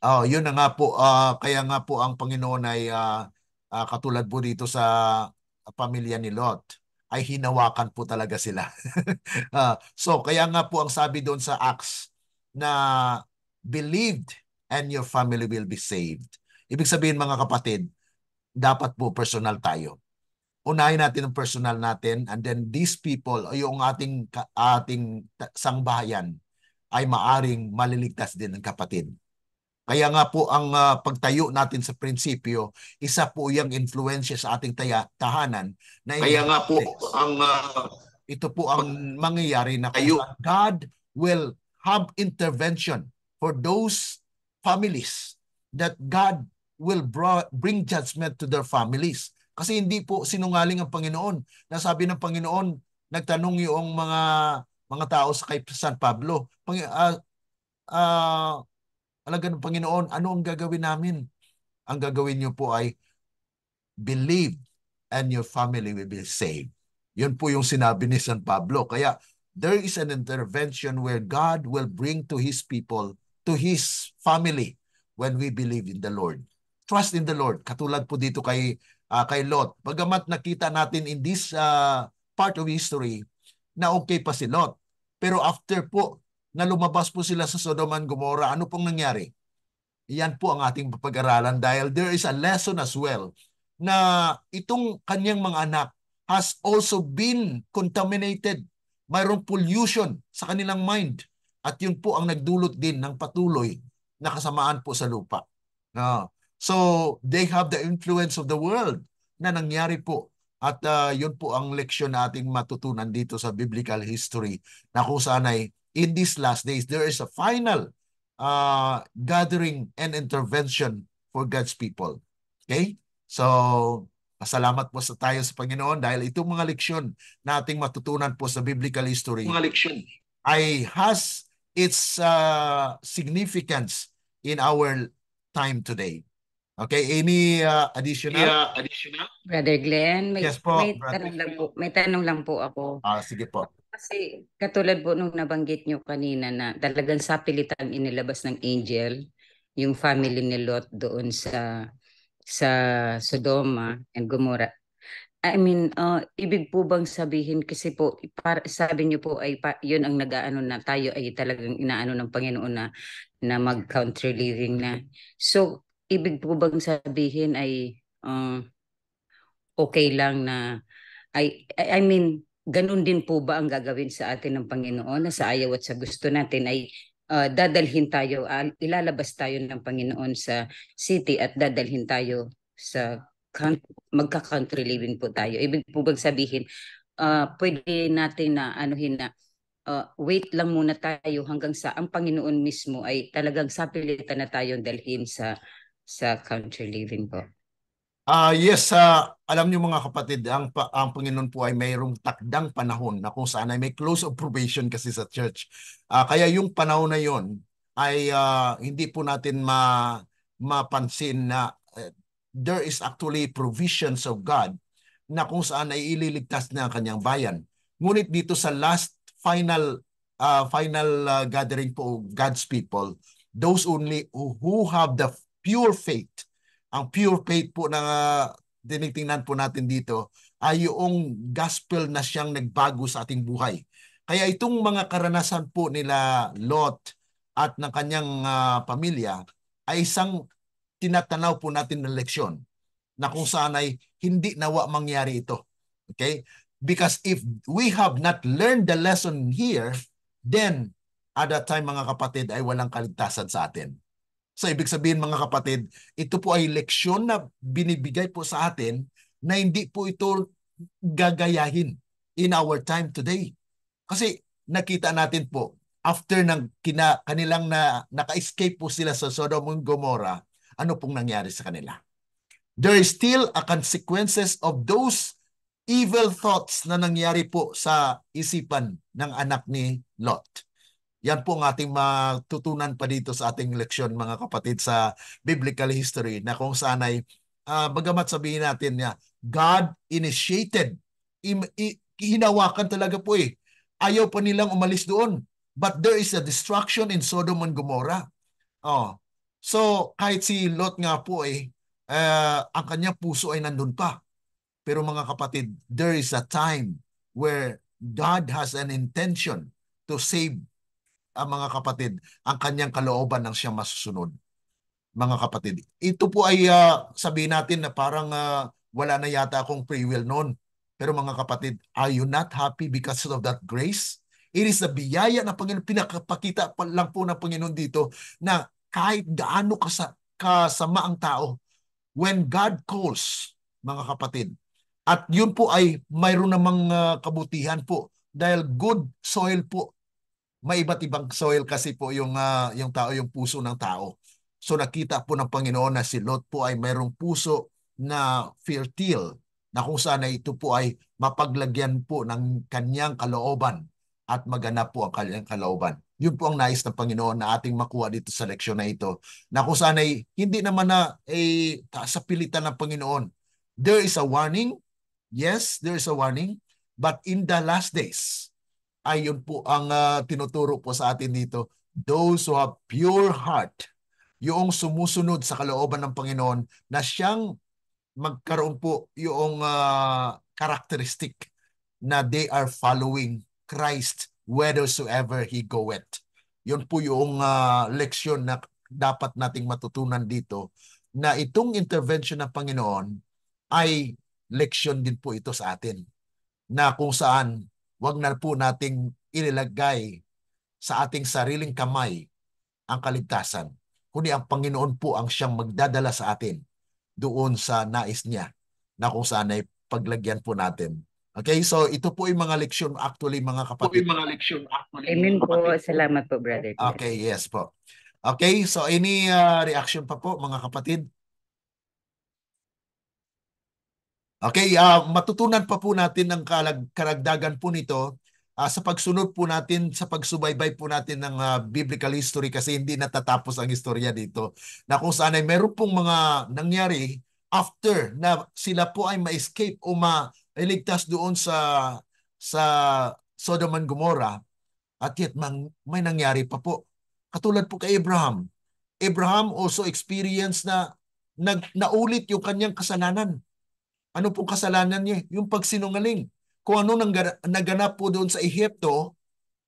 Yun na nga po. Kaya nga po ang Panginoon ay katulad po dito sa pamilya ni Lot, ay hinawakan po talaga sila. So kaya nga po ang sabi doon sa Acts na believed and your family will be saved. Ibig sabihin mga kapatid, dapat po personal tayo. Unahin natin ang personal natin, and then these people, yung ating sangbahayan ay maaring maliligtas din ng kapatid. Kaya nga po ang pagtayo natin sa prinsipyo, isa po yung influensya sa ating tahanan. Kaya nga po ito po ang mangyayari na God will have intervention for those families that God will bring judgment to their families. Kasi hindi po sinungaling ang Panginoon. Nasabi ng Panginoon, nagtanong yung mga tao sa kay San Pablo, alaga ng Panginoon, ano ang gagawin namin? Ang gagawin niyo po ay believe and your family will be saved. Yun po yung sinabi ni San Pablo. Kaya there is an intervention where God will bring to His people, to His family, when we believe in the Lord. Trust in the Lord. Katulad po dito kay Lot. Bagamat nakita natin in this part of history na okay pa si Lot. Pero after po na lumabas po sila sa Sodom and Gomorrah, ano pong nangyari? Yan po ang ating papag-aralan dahil there is a lesson as well na itong kanyang mga anak has also been contaminated. Mayroong pollution sa kanilang mind. At yun po ang nagdulot din ng patuloy na kasamaan po sa lupa. So, they have the influence of the world na nangyari po. At yun po ang leksyon na ating matutunan dito sa biblical history na kung saan ay in these last days, there is a final gathering and intervention for God's people. Okay? So, pasalamat po tayo sa Panginoon dahil itong mga leksyon na ating matutunan po sa biblical history ay has its significance in our time today. Okay, any additional? Brother Glenn, Yes po, may tanong lang po ako. Sige po. Kasi katulad po nung nabanggit nyo kanina na talagang sapilitan inilabas ng angel yung family ni Lot doon sa Sodoma and Gomorrah. I mean, ibig po bang sabihin kasi po, sabi niyo po ay yun ang nag-aano na tayo ay talagang inaano ng Panginoon na mag-country living na. So, ibig po bang sabihin ay okay lang na I mean, ganun din po ba ang gagawin sa atin ng Panginoon na sa ayaw at sa gusto natin ay dadalhin tayo, ilalabas tayo ng Panginoon sa city at dadalhin tayo sa magka-country living po tayo. Ibig po bang sabihin, pwede natin na anuhin na wait lang muna tayo hanggang sa ang Panginoon mismo ay talagang sapilitan na tayong dalhin sa country living po. Yes, alam niyo mga kapatid, ang Panginoon po ay mayroong takdang panahon na kung saan ay may close of probation kasi sa church. Kaya yung panahon na yon ay hindi po natin mapansin na there is actually provisions of God na kung saan ay ililigtas na ang kanyang bayan. Ngunit dito sa last final gathering po of God's people, those only who have the pure faith, ang pure faith po na tinitingnan po natin dito ay yung gospel na siyang nagbago sa ating buhay. Kaya itong mga karanasan po nila Lot at ng kanyang pamilya ay isang tinatanaw po natin na leksyon na kung saan ay hindi nawa mangyari ito. Okay? Because if we have not learned the lesson here, then at that time mga kapatid ay walang kaligtasan sa atin. So ibig sabihin mga kapatid, ito po ay leksyon na binibigay po sa atin na hindi po ito gagayahin in our time today. Kasi nakita natin po, after ng kanilang naka-escape po sila sa Sodom and Gomorrah, ano pong nangyari sa kanila? There is still a consequences of those evil thoughts na nangyari po sa isipan ng anak ni Lot. Yan po ang ating matutunan pa dito sa ating leksyon mga kapatid sa biblical history na kung saan ay bagamat sabihin natin niya, God initiated. Hinawakan talaga po eh. Ayaw pa nilang umalis doon. But there is a destruction in Sodom and Gomorrah. So kahit si Lot nga po eh, ang kanyang puso ay nandun pa. Pero mga kapatid, there is a time where God has an intention to save mga kapatid, ang kanyang kalooban ng siyang masusunod. Mga kapatid, ito po ay sabihin natin na parang wala na yata akong free will noon. Pero mga kapatid, are you not happy because of that grace? It is the biyaya na Panginoon, pinakapakita lang po ng Panginoon dito na kahit gaano kasama ang tao, when God calls, mga kapatid, at yun po ay mayroon namang kabutihan po dahil good soil po. May iba't ibang soil kasi po yung tao, yung puso ng tao. So nakita po ng Panginoon na si Lot po ay mayroong puso na fertile na kung saan ito po ay mapaglagyan po ng kanyang kalooban at maganap po ang kanyang kalooban. Yun po ang nais ng Panginoon na ating makuha dito sa leksyon na ito. Na kung saan ay hindi naman na sa pilitan ng Panginoon. There is a warning. Yes, there is a warning. But in the last days, ayun po ang tinuturo po sa atin dito. Those who have pure heart, yung sumusunod sa kalooban ng Panginoon na siyang magkaroon po yung characteristic na they are following Christ whithersoever He goeth. Yun po yung leksyon na dapat nating matutunan dito na itong intervention ng Panginoon ay leksyon din po ito sa atin na kung saan wag na po nating ilagay sa ating sariling kamay ang kaligtasan. Kundi ang Panginoon po ang siyang magdadala sa atin doon sa nais niya na kung saan ay paglagyan po natin. Okay, so ito po yung mga leksyon actually mga kapatid. Amen po. Salamat po, brother. Okay, yes po. Okay, so any reaction pa po mga kapatid? Okay, matutunan pa po natin ng karagdagan po nito sa pagsunod po natin, sa pagsubaybay po natin ng biblical history kasi hindi natatapos ang istorya dito. Na kung saan ay meron pong mga nangyari after na sila po ay ma-escape o mailigtas doon sa Sodom and Gomorrah at yet may nangyari pa po. Katulad po kay Abraham. Abraham also experienced na naulit yung kanyang kasalanan. Ano pong kasalanan niya? Yung pagsinungaling. Kung ano naganap po doon sa Ehipto,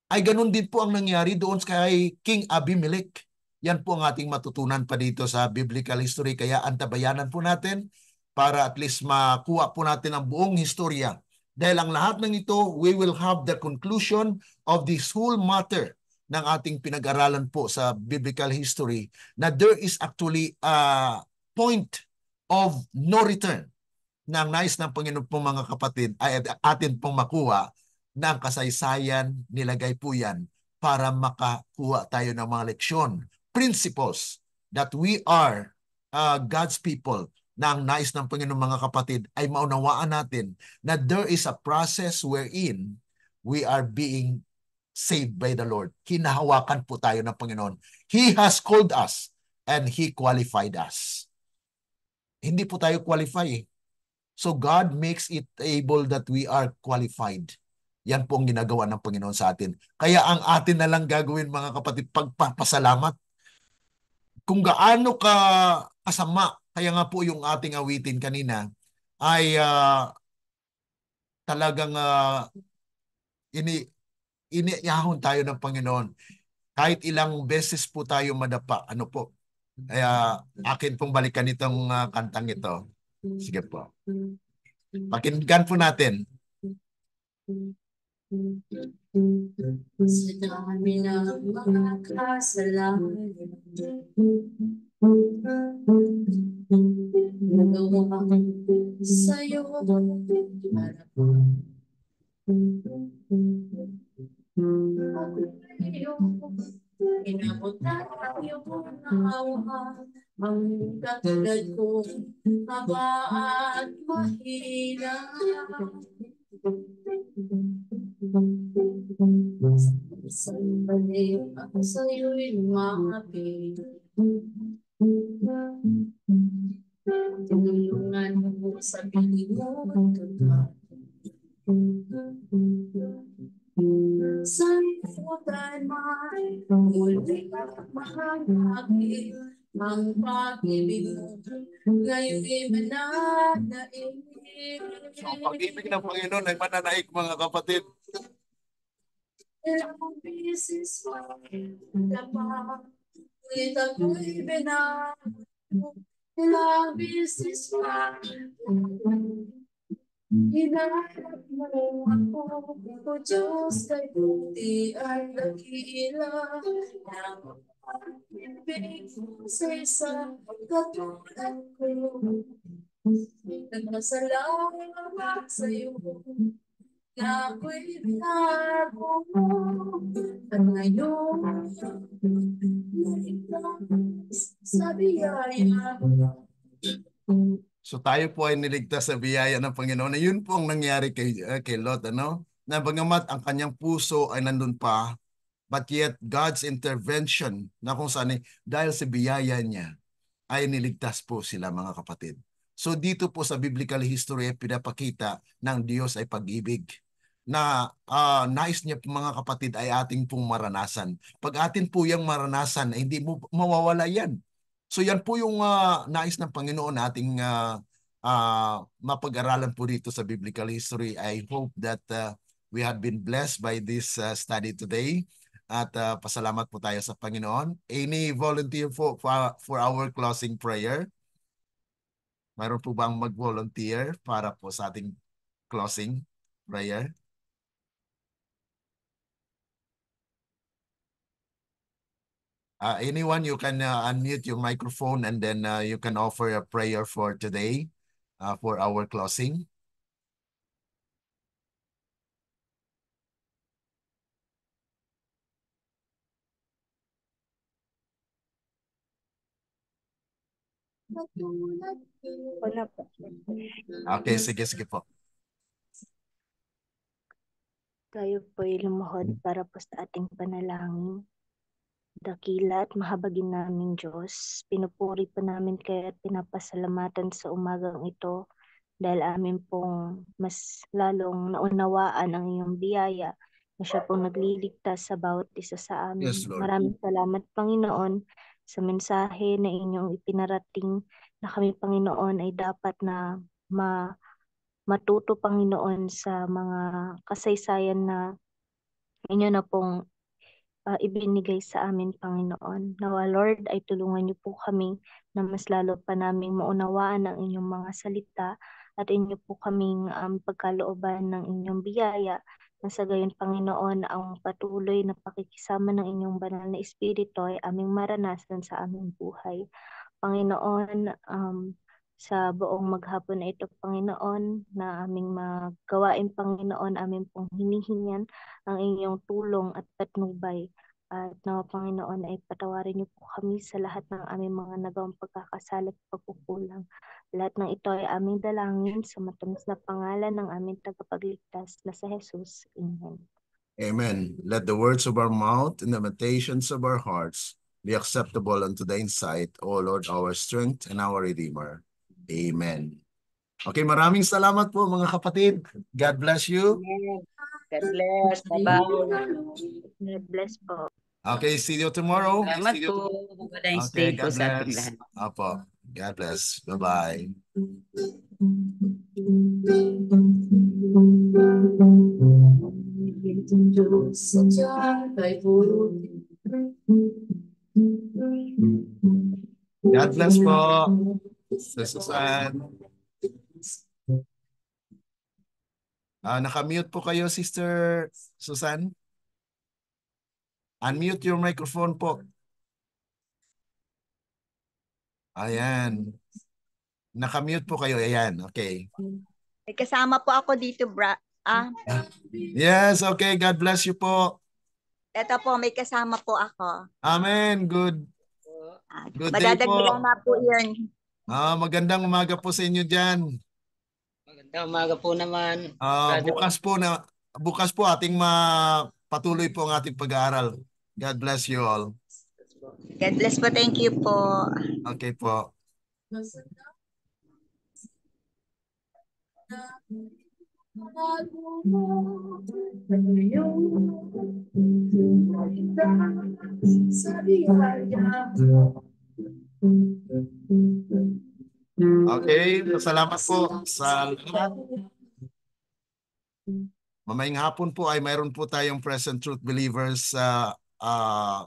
ay ganun din po ang nangyari doon kay King Abimelech. Yan po ang ating matutunan pa dito sa biblical history. Kaya antabayanan po natin para at least makuha po natin ang buong historya. Dahil ang lahat ng ito, we will have the conclusion of this whole matter ng ating pinag-aralan po sa biblical history na there is actually a point of no return na ang nais ng Panginoon po mga kapatid ay atin pong makuha na ang kasaysayan, nilagay po yan para makakuha tayo ng mga leksyon, principles that we are God's people na ang nais ng Panginoon mga kapatid ay maunawaan natin na there is a process wherein we are being saved by the Lord. Hinahawakan po tayo ng Panginoon. He has called us and He qualified us. Hindi po tayo qualify eh. So God makes it able that we are qualified. Yan po ang ginagawa ng Panginoon sa atin. Kaya ang atin na lang gagawin mga kapatid, pagpapasalamat. Kung gaano ka kasama, kaya nga po yung ating awitin kanina, ay talagang iniahon tayo ng Panginoon. Kahit ilang beses po tayo madapa, ano po. Kaya akin pong balikan itong kantang ito. Sige po. Pakinggan po natin. Sa dami ng mga kasalanan, nagawa sa'yo harap. Inabot tayo ng awa, ang katulad ko, haba at mahina. Sandali ako sa'yo'y lumapit. Tinulungan mo sa piling mo at sa ikutan man, muli mahanapin ang pag-ibig mo, ngayon'y mananaig. So, ang pag-ibig ng Panginoon ay mananaig mga kapatid. Ilang beses pa, ngunit ako'y binago. Ilang beses pa, hinarap mo ako, o Diyos, kay buti ay dakila ng pag-ibig mo sa isang katulad ko. Nagpasalamat sa'yo na ako'y binago mo at ngayon naligtas sa biyaya mo. So tayo po ay niligtas sa biyaya ng Panginoon. Na yun po ang nangyari kay Lot, ano? Na bagamat ang kanyang puso ay nandun pa, but yet God's intervention na kung saan dahil sa biyaya niya ay niligtas po sila mga kapatid. So dito po sa biblical history ay pinapakita ng Diyos ay pag-ibig na nais niya mga kapatid ay ating pong maranasan. Pag atin po yung maranasan, ay hindi mo mawawala yan. So yan po yung nais ng Panginoon nating mapag-aralan po dito sa biblical history. I hope that we have been blessed by this study today. At pasalamat po tayo sa Panginoon. Any volunteer for our closing prayer? Mayroon po bang mag-volunteer para po sa ating closing prayer? Anyone, you can unmute your microphone and then you can offer a prayer for today for our closing. Wala po. Okay, sige po. Tayo po'y lumuhod para po sa ating panalangin. Dakila at mahabagin namin Diyos, pinupuri po namin kayo at pinapasalamatan sa umagang ito dahil amin pong mas lalong naunawaan ang iyong biyaya na siya pong nagliligtas sa bawat isa sa amin. Yes, Lord. Maraming salamat, Panginoon, sa mensahe na inyong ipinarating na kami, Panginoon, ay dapat na matuto, Panginoon, sa mga kasaysayan na inyo na pong ibinigay sa amin, Panginoon. Nawa, Lord, ay tulungan niyo po kami na mas lalo pa naming maunawaan ang inyong mga salita at inyo po kaming pagkalooban ng inyong biyaya na sa gayon, Panginoon, ang patuloy na pakikisama ng inyong banal na Espiritu ay aming maranasan sa aming buhay. Panginoon, sa buong maghapon na ito, Panginoon, na aming magawain, Panginoon, aming pong hinihingan ang inyong tulong at patnubay. At nawa, Panginoon, ay patawarin niyo po kami sa lahat ng aming mga nagawang pagkakasala at pagkukulang. Lahat ng ito ay aming dalangin sa matamis na pangalan ng aming tagapagligtas na sa Jesus. Amen. Amen. Let the words of our mouth and the meditations of our hearts be acceptable unto thine sight, O Lord, our strength and our Redeemer. Amen. Okay, maraming salamat po mga kapatid. God bless you. God bless. Bye-bye. God bless po. Okay, see you tomorrow. Salamat po. Have a nice day po God sa ating bless. lahat. Apo. God bless. Bye-bye. God bless po. Sister Susan. Naka-mute po kayo, Sister Susan. Unmute your microphone po. Ayan. Naka-mute po kayo. Ayan. Okay. May kasama po ako dito, Yes, okay. God bless you po. Ito po, may kasama po ako. Amen. Good day Madadagdagan po. na po yun. Magandang umaga po sa inyo dyan. Magandang umaga po naman. Bukas po ating patuloy po ang ating pag-aaral. God bless you all. God bless po. Thank you po. Okay po. Okay, salamat po sa lahat. Mamayang hapon po ay mayroon po tayong Present Truth Believers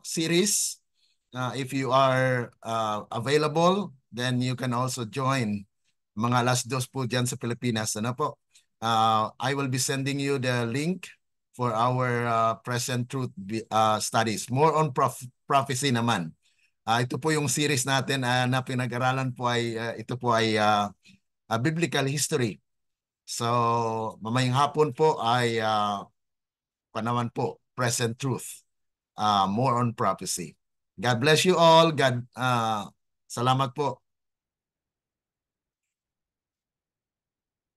series. If you are available, then you can also join. Mga 2:00 po dyan sa Pilipinas. Ano po? I will be sending you the link for our Present Truth studies. More on prophecy naman. Ito po yung series natin na pinag-aralan po ay ito po ay biblical history. So, mamayang hapon po ay panaman po, Present Truth. More on prophecy. God bless you all. Salamat po.